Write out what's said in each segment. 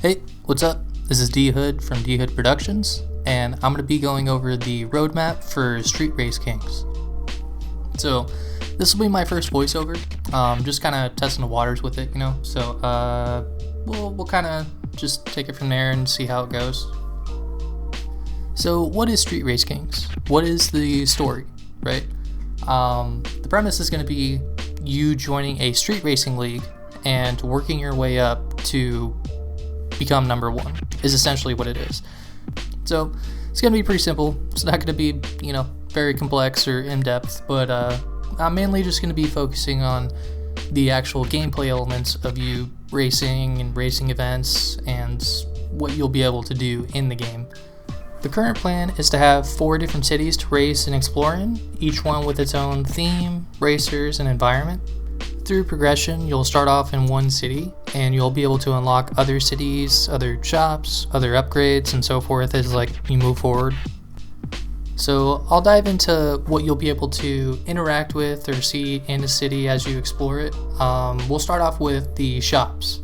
Hey, what's up? This is D Hood from D Hood Productions, and I'm going to be going over the roadmap for Street Race Kings. So, this will be my first voiceover, just kind of testing the waters with it, so we'll kind of just take it from there and see how it goes. So, what is Street Race Kings? What is the story, right? The premise is going to be you joining a street racing league and working your way up to become number one, is essentially what it is. So it's going to be pretty simple. It's not going to be, very complex or in-depth, but I'm mainly just going to be focusing on the actual gameplay elements of you racing and racing events and what you'll be able to do in the game. The current plan is to have 4 different cities to race and explore in, each one with its own theme, racers, and environment. Through progression, you'll start off in one city, and you'll be able to unlock other cities, other shops, other upgrades, and so forth as you move forward. So I'll dive into what you'll be able to interact with or see in the city as you explore it. We'll start off with the shops.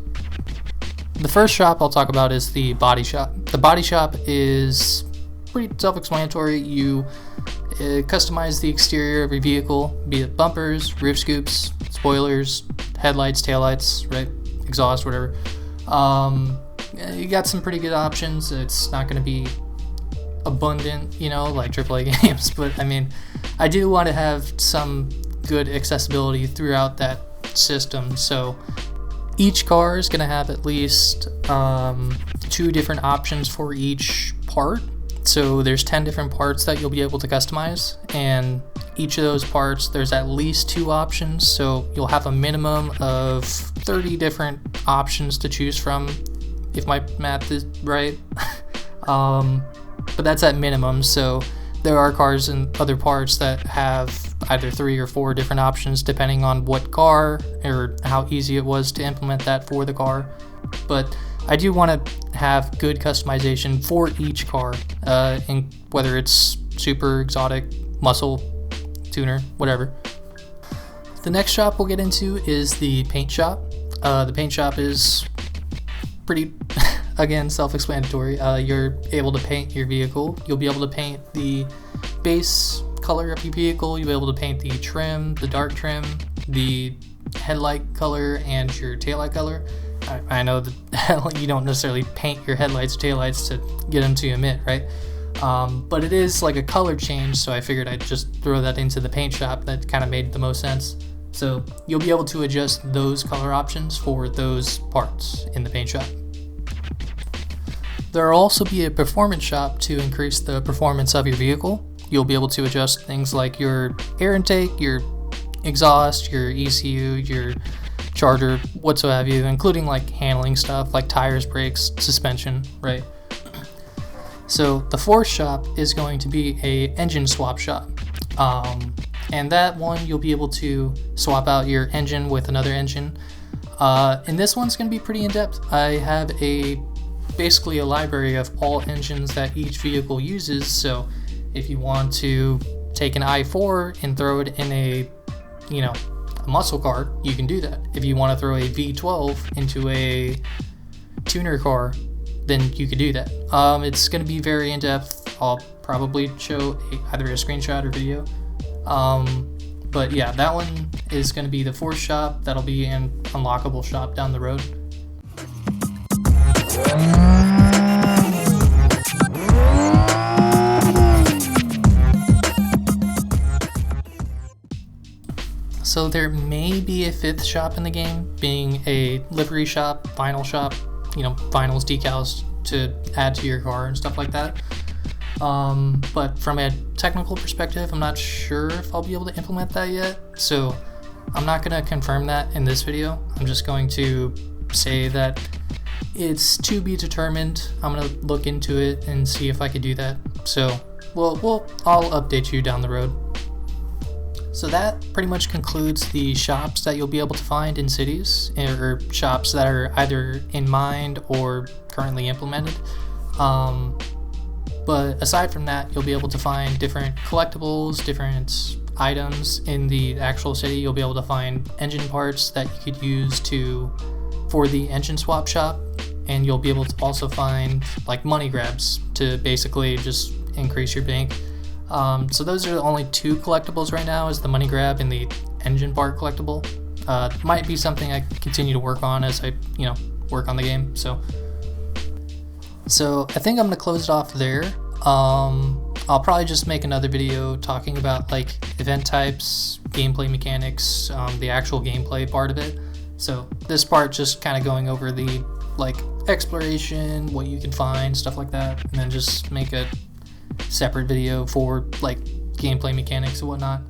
The first shop I'll talk about is the body shop. The body shop is pretty self-explanatory. You customize the exterior of your vehicle, be it bumpers, roof scoops, spoilers, headlights, taillights, right? Exhaust, whatever. You got some pretty good options. It's not going to be abundant, like AAA games, but I do want to have some good accessibility throughout that system. So each car is going to have at least 2 different options for each part. So there's 10 different parts that you'll be able to customize, and each of those parts there's at least 2 options, so you'll have a minimum of 30 different options to choose from, if my math is right. But that's at minimum, so there are cars and other parts that have either 3 or 4 different options depending on what car or how easy it was to implement that for the car. But I do want to have good customization for each car, in whether it's super, exotic, muscle, tuner, whatever. The next shop we'll get into is the paint shop. The paint shop is pretty, again, self-explanatory. You're able to paint your vehicle. You'll be able to paint the base color of your vehicle. You'll be able to paint the trim, the dark trim, the headlight color, and your taillight color. I know that you don't necessarily paint your headlights or taillights to get them to emit, right? But it is like a color change, so I figured I'd just throw that into the paint shop. That kind of made the most sense. So you'll be able to adjust those color options for those parts in the paint shop. There will also be a performance shop to increase the performance of your vehicle. You'll be able to adjust things like your air intake, your exhaust, your ECU, your charger, whatsoever, including handling stuff like tires, brakes, suspension, right? So the 4th shop is going to be a engine swap shop, and that one you'll be able to swap out your engine with another engine, and this one's going to be pretty in-depth. I have basically a library of all engines that each vehicle uses, so if you want to take an i4 and throw it in a muscle car, you can do that. If you want to throw a V12 into a tuner car, then you could do that. It's going to be very in-depth. I'll probably show either a screenshot or video. But yeah, that one is going to be the 4th shop. That'll be an unlockable shop down the road. So there may be a 5th shop in the game, being a livery shop, vinyl shop, vinyls, decals to add to your car and stuff like that. But from a technical perspective, I'm not sure if I'll be able to implement that yet, so I'm not going to confirm that in this video. I'm just going to say that it's to be determined. I'm going to look into it and see if I could do that. So I'll update you down the road. So that pretty much concludes the shops that you'll be able to find in cities, or shops that are either in mind or currently implemented. But aside from that, you'll be able to find different collectibles, different items in the actual city. You'll be able to find engine parts that you could use for the engine swap shop, and you'll be able to also find like money grabs to basically just increase your bank. So those are the only 2 collectibles right now, is the money grab and the engine part collectible. Might be something I continue to work on as I work on the game. So I think I'm gonna close it off there. I'll probably just make another video talking about like event types, gameplay mechanics, the actual gameplay part of it. So this part just kind of going over the like exploration, what you can find, stuff like that, and then just make a separate video for like gameplay mechanics and whatnot.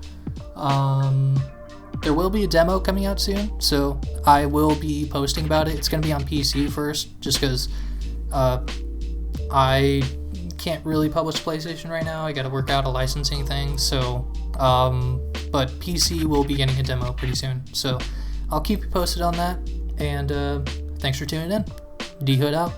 There will be a demo coming out soon, so I will be posting about it. It's going to be on PC first, just because I can't really publish PlayStation right now. I got to work out a licensing thing, so but PC will be getting a demo pretty soon, so I'll keep you posted on that. And thanks for tuning in. D-Hood out.